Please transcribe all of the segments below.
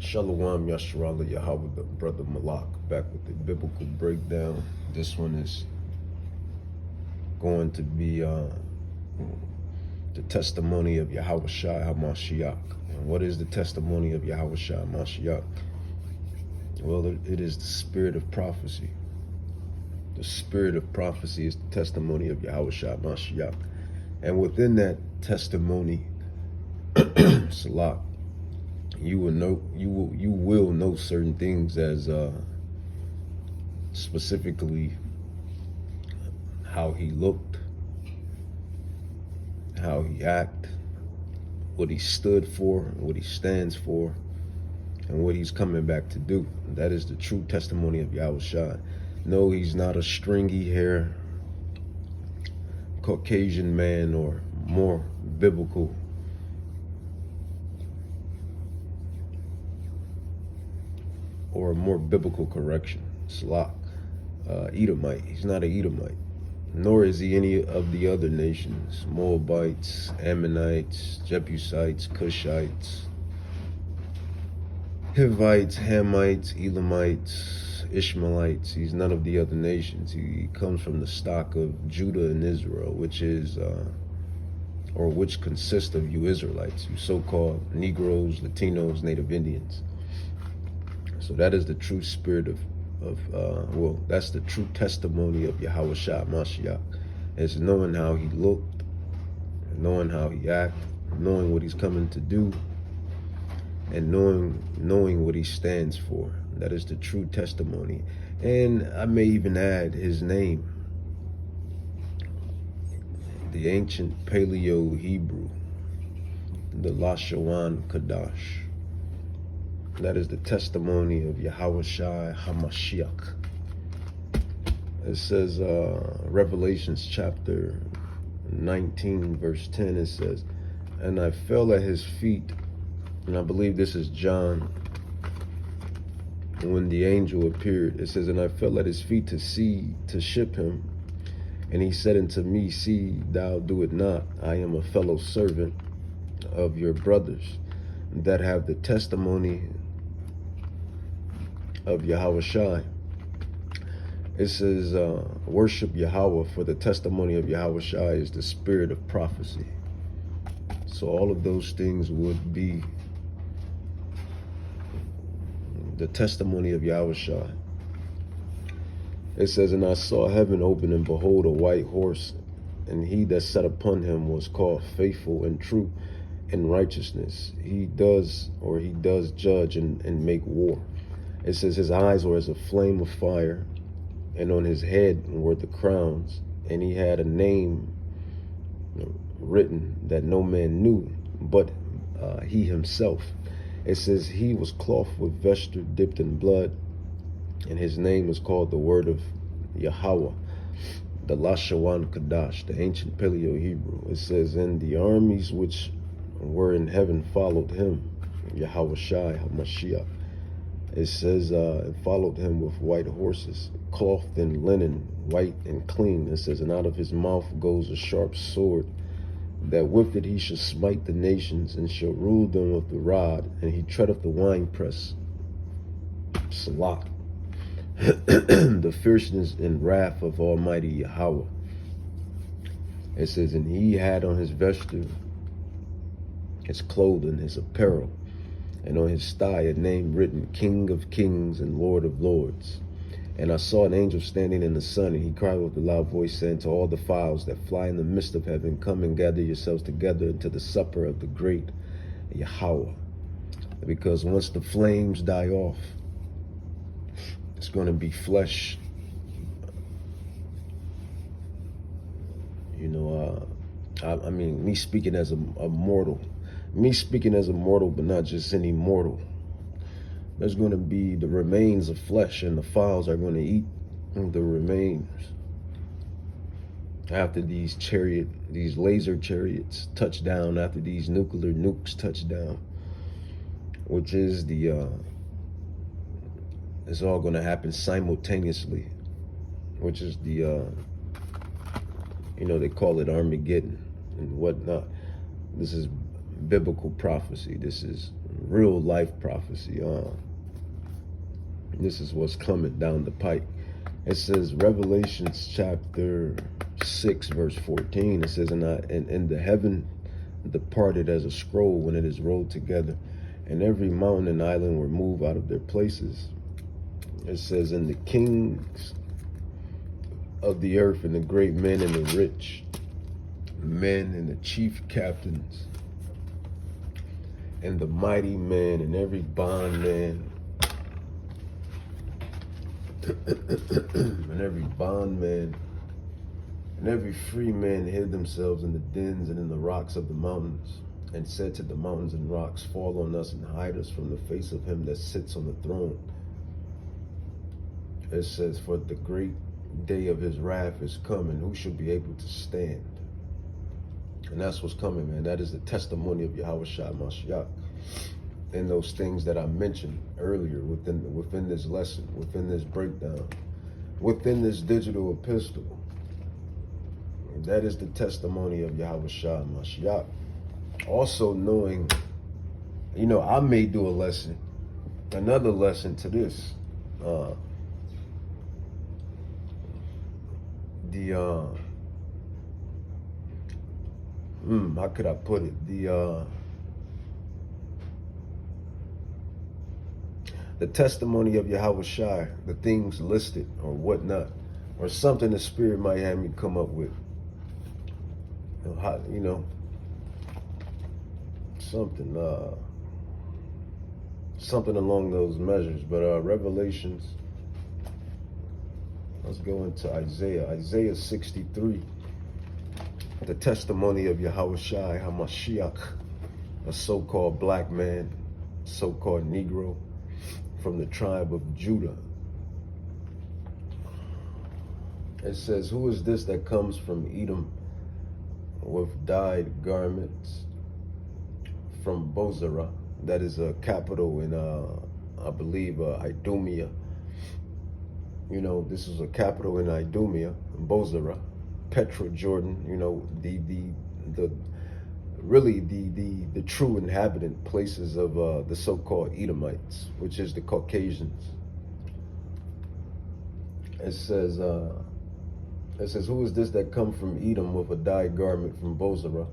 Shalom Yasharala Yahweh, the brother Malak, back with the biblical breakdown. This one is going to be the testimony of Yahawahsha HaMashiach. And what is the testimony of Yahawahsha HaMashiach? Well, it is the spirit of prophecy. The spirit of prophecy is the testimony of Yahawahsha HaMashiach. And within that testimony, Salah, you will know certain things as specifically how he looked, how he acted, what he stood for, what he stands for, and what he's coming back to do. That is the true testimony of Yahawahsha. No, he's not a stringy hair Caucasian man, or more biblical or a more biblical correction, Salak, Edomite. He's not an Edomite, nor is he any of the other nations, Moabites, Ammonites, Jebusites, Cushites, Hivites, Hamites, Elamites, Ishmaelites. He's none of the other nations. He comes from the stock of Judah and Israel, which is, or which consists of you Israelites, you so-called Negroes, Latinos, Native Indians. So that is the true spirit well, that's the true testimony of Yahawahsha HaMashiach. It's knowing how he looked, knowing how he acted, knowing what he's coming to do, and knowing what he stands for. That is the true testimony. And I may even add his name, the ancient Paleo-Hebrew, the Lashawan Kadash. That is the testimony of Yahawahsha HaMashiach. It says, Revelations chapter 19, verse 10, it says, "And I fell at his feet," and I believe this is John, when the angel appeared. It says, "And I fell at his feet to ship him. And he said unto me, See thou do it not. I am a fellow servant of your brothers that have the testimony of Yahawahsha." It says, worship Yahweh, for the testimony of Yahawahsha is the spirit of prophecy. So all of those things would be the testimony of Yahawahsha. It says, "And I saw heaven open, and behold, a white horse, and he that sat upon him was called Faithful and True in righteousness. He does judge and make war." It says, "His eyes were as a flame of fire, and on his head were the crowns, and he had a name written that no man knew but he himself." It says, "He was clothed with vesture dipped in blood, and his name is called the Word of Yahweh, the Lashawan Kadash," the ancient Paleo-Hebrew. It says, "And the armies which were in heaven followed him," Yahawahsha HaMashiach. It says, "and followed him with white horses, clothed in linen, white and clean." It says, "And out of his mouth goes a sharp sword, that with it he shall smite the nations, and shall rule them with the rod, and he treadeth the winepress." Salah. The fierceness and wrath of Almighty Yahweh. It says, "And he had on his vesture, his clothing, his apparel, and on his thigh a name written, King of Kings and Lord of Lords. And I saw an angel standing in the sun, and he cried with a loud voice, saying to all the fowls that fly in the midst of heaven, Come and gather yourselves together into the supper of the great Yahweh." Because once the flames die off, it's going to be flesh. I mean, me speaking as a mortal, but not just any mortal. There's going to be the remains of flesh, and the fowls are going to eat the remains after these laser chariots touch down, after these nuclear nukes touch down, which is it's all going to happen simultaneously, which is they call it Armageddon and whatnot. This is biblical prophecy. This is real life prophecy. This is what's coming down the pike. It says Revelations chapter 6 verse 14. It says, and the heaven departed as a scroll when it is rolled together, and every mountain and island were moved out of their places. It says, and the kings of the earth, and the great men, and the rich men, and the chief captains, and the mighty men, and every bondman, and every bondman, and every free man hid themselves in the dens and in the rocks of the mountains, and said to the mountains and rocks, fall on us and hide us from the face of him that sits on the throne. It says, for the great day of his wrath is come, and who shall be able to stand? And that's what's coming, man. That is the testimony of Yahawahsha Mashiach. And those things that I mentioned earlier within this lesson, within this breakdown, within this digital epistle. That is the testimony of Yahawahsha Mashiach. Also knowing, I may do a lesson, another lesson to this. How could I put it? The testimony of Yahawahsha, the things listed or whatnot, or something the Spirit might have me come up with. Something along those measures. But Revelations, let's go into Isaiah 63. The testimony of Yahawahsha HaMashiach, a so-called black man, so-called Negro from the tribe of Judah. It says, who is this that comes from Edom with dyed garments from Bozrah? That is a capital in, I believe, Idumea. This is a capital in Idumea, Bozrah, Petra, Jordan. The true inhabitant places of the so-called Edomites, which is the Caucasians. It says, who is this that come from Edom with a dyed garment from Bozrah?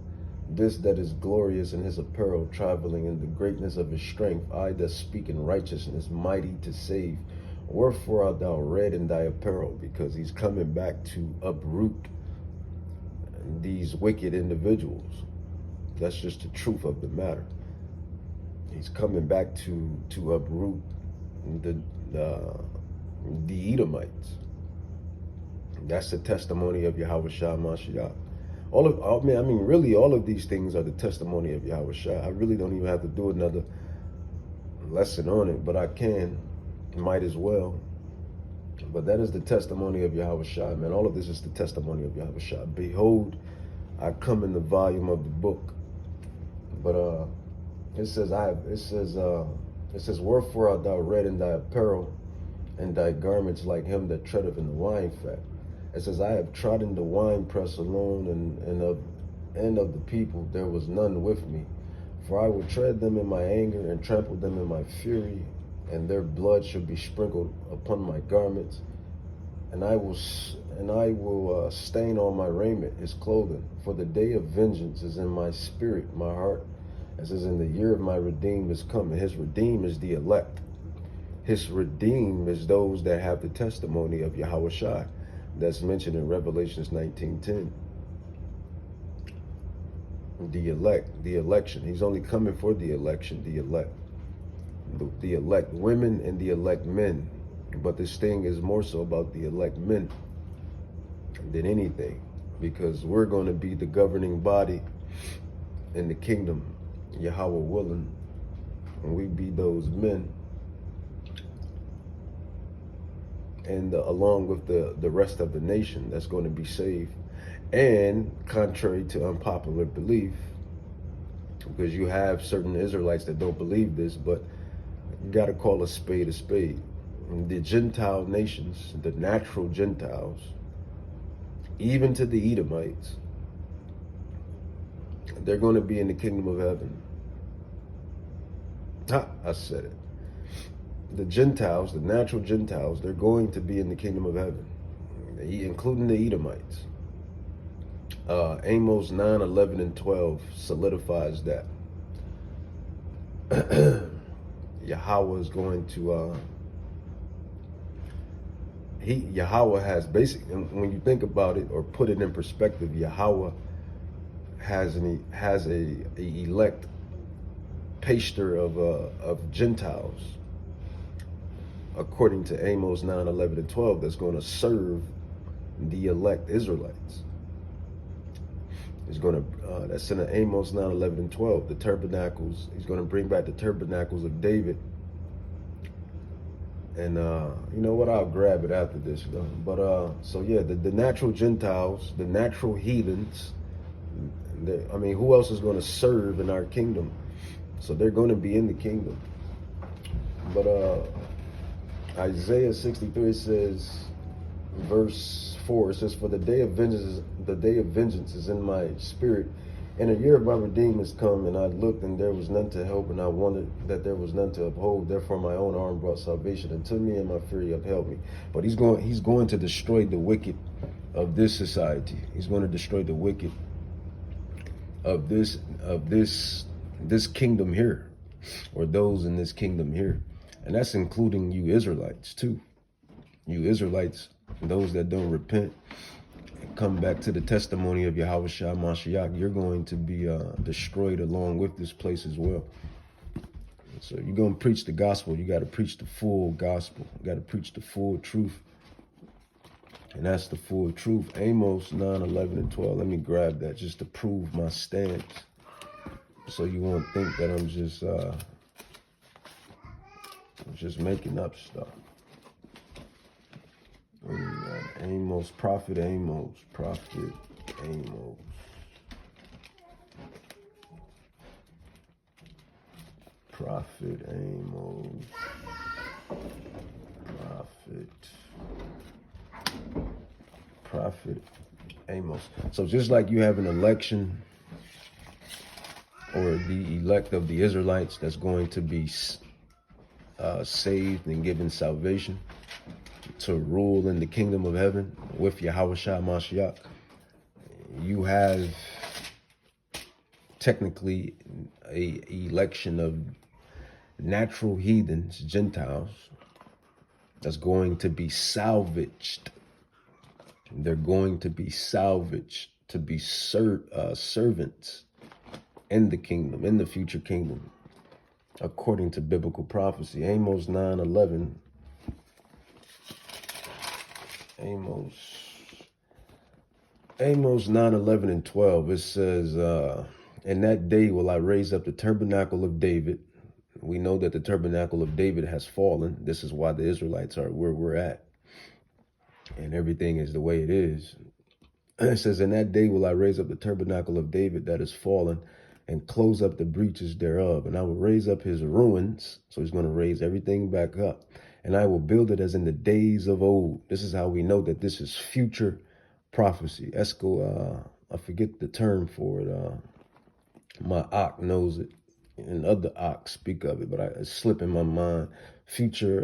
This that is glorious in his apparel, traveling in the greatness of his strength. I that speak in righteousness, mighty to save. Wherefore art thou red in thy apparel? Because he's coming back to uproot these wicked individuals. That's just the truth of the matter. He's coming back to uproot the Edomites. That's the testimony of Yahawahsha Mashiach. Really, all of these things are the testimony of Yahawahsha. I really don't even have to do another lesson on it, but I can, might as well. But that is the testimony of Yahawahsha, man. All of this is the testimony of Yahawahsha. Behold, I come in the volume of the book. But it says, wherefore art thou red in thy apparel, and thy garments like him that treadeth in the wine fat? It says, I have trodden the winepress alone, and of the people there was none with me. For I will tread them in my anger, and trample them in my fury, and their blood shall be sprinkled upon my garments, and I will stain all my raiment, his clothing. For the day of vengeance is in my spirit, my heart. It says, in the year of my redeemed is coming. His redeemed is the elect. His redeemed is those that have the testimony of Yahawahsha. That's mentioned in Revelations 19:10. The elect, the election. He's only coming for the election, the elect. The elect women and the elect men. But this thing is more so about the elect men than anything, because we're going to be the governing body in the kingdom, Yahweh willing, and we be those men. And along with the rest of the nation that's going to be saved. And contrary to unpopular belief, because you have certain Israelites that don't believe this, but you got to call a spade a spade. The Gentile nations, the natural Gentiles, even to the Edomites, they're going to be in the kingdom of heaven. I said it. The Gentiles, the natural Gentiles, they're going to be in the kingdom of heaven, including the Edomites. Amos 9, 11, and 12 solidifies that. Yahweh is going to, Yahweh has basically, when you think about it or put it in perspective, Yahweh has a elect pastor of Gentiles, according to Amos 9, 11, and 12, that's going to serve the elect Israelites. He's going to, that's in Amos 9, 11, and 12, the tabernacles. He's going to bring back the tabernacles of David. And you know what, I'll grab it after this, though. But so yeah, the natural Gentiles, the natural heathens, I mean, who else is going to serve in our kingdom? So they're going to be in the kingdom. But Isaiah 63 says, verse 4, it says, "For the day of vengeance is in my spirit, and a year of my redeemer is come. And I looked, and there was none to help, and I wondered that there was none to uphold. Therefore my own arm brought salvation unto me, and my fury upheld me." But he's going to destroy the wicked of this society. He's going to destroy the wicked of this kingdom here, or those in this kingdom here. And that's including you Israelites too. You Israelites, those that don't repent and come back to the testimony of Yahawahsha Mashiach, you're going to be destroyed along with this place as well. So you're going to preach the gospel. You got to preach the full gospel. You got to preach the full truth. And that's the full truth. Amos 9, 11, and 12. Let me grab that just to prove my stance, so you won't think that I'm just making up stuff. Amos, prophet Amos, prophet Amos. Prophet Amos. Prophet Amos. So just like you have an election, or the elect of the Israelites that's going to be saved and given salvation to rule in the kingdom of heaven with Yahawahsha Mashiach, you have technically a election of natural heathens, Gentiles, that's going to be salvaged. They're going to be salvaged to be servants in the kingdom, in the future kingdom, according to biblical prophecy. Amos 9, 11. Amos 9, 11, and 12. It says, "In that day will I raise up the tabernacle of David." We know that the tabernacle of David has fallen. This is why the Israelites are where we're at, and everything is the way it is. It says, "In that day will I raise up the tabernacle of David that is fallen, and close up the breaches thereof. And I will raise up his ruins." So he's going to raise everything back up. "And I will build it as in the days of old." This is how we know that this is future prophecy. I forget the term for it. My Ak knows it, and other Ak speak of it, but it's slipping my mind. Future,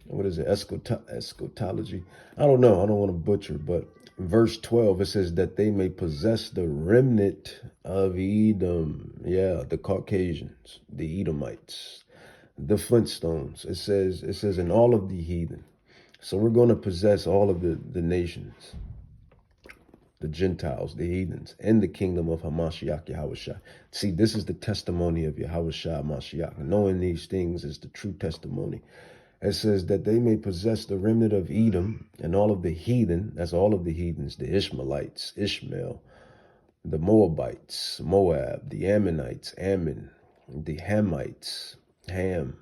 what is it? Eschatology. I don't know. I don't want to butcher, but verse 12, it says that they may possess the remnant of Edom. Yeah, the Caucasians, the Edomites, the Flintstones. It says in all of the heathen. So we're going to possess all of the nations, the Gentiles, the heathens, and the kingdom of Hamashiach Yahawahsha. See, this is the testimony of Yahawahsha Mashiach. Knowing these things is the true testimony. It says that they may possess the remnant of Edom and all of the heathen. That's all of the heathens, the Ishmaelites, Ishmael, the Moabites, Moab, the Ammonites, Ammon, the Hamites, Ham,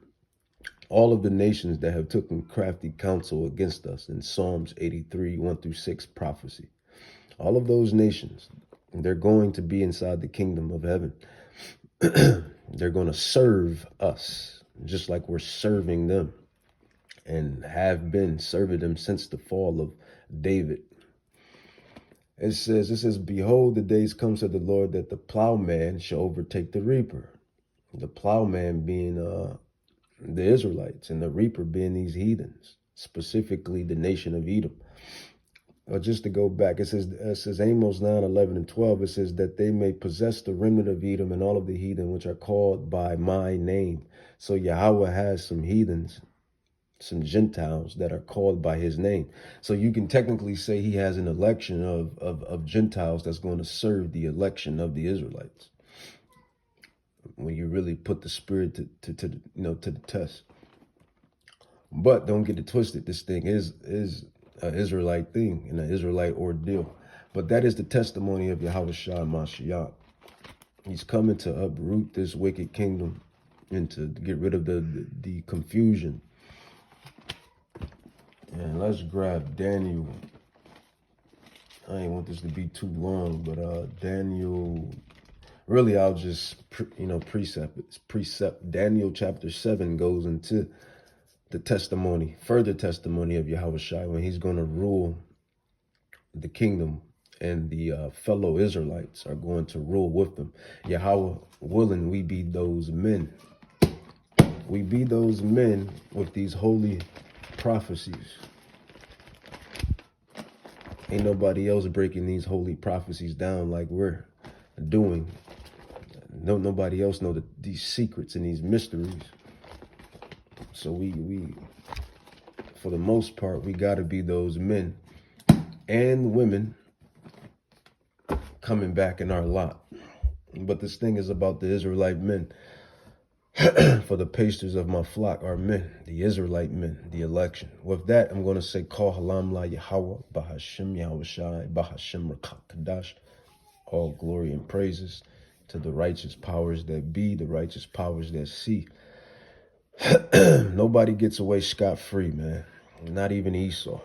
all of the nations that have taken crafty counsel against us in Psalms 83, 1-6 prophecy. All of those nations, they're going to be inside the kingdom of heaven. They're going to serve us just like we're serving them, and have been serving them since the fall of David. It says, "Behold, the days come," said the Lord, "that the plowman shall overtake the reaper." The plowman being the Israelites, and the reaper being these heathens, specifically the nation of Edom. Just to go back, it says Amos 9, 11, and 12, it says that they may possess the remnant of Edom and all of the heathen which are called by my name. So Yahweh has some heathens, some Gentiles that are called by his name. So you can technically say he has an election of Gentiles that's going to serve the election of the Israelites, when you really put the spirit to the test. But don't get it twisted. This thing is an Israelite thing and an Israelite ordeal. But that is the testimony of Yahawahsha Mashiach. He's coming to uproot this wicked kingdom and to get rid of the confusion. And let's grab Daniel. I ain't want this to be too long, but Daniel, really I'll just precept. Daniel chapter 7 goes into the testimony, further testimony of Yahawahsha, when he's going to rule the kingdom, and the fellow Israelites are going to rule with them. Yahweh willing, we be those men. We be those men with these holy prophecies. Ain't nobody else breaking these holy prophecies down like we're doing. Nobody else know these secrets and these mysteries. So we for the most part, we got to be those men and women coming back in our lot. But this thing is about the Israelite men. For the pastors of my flock are men, the Israelite men, the election. With that, I'm going to say, Call Halam La Yahawah, Bahashem Yahawashi, Bahashem Rakakadash. All glory and praises to the righteous powers that be, the righteous powers that see. Nobody gets away scot-free, man. Not even Esau.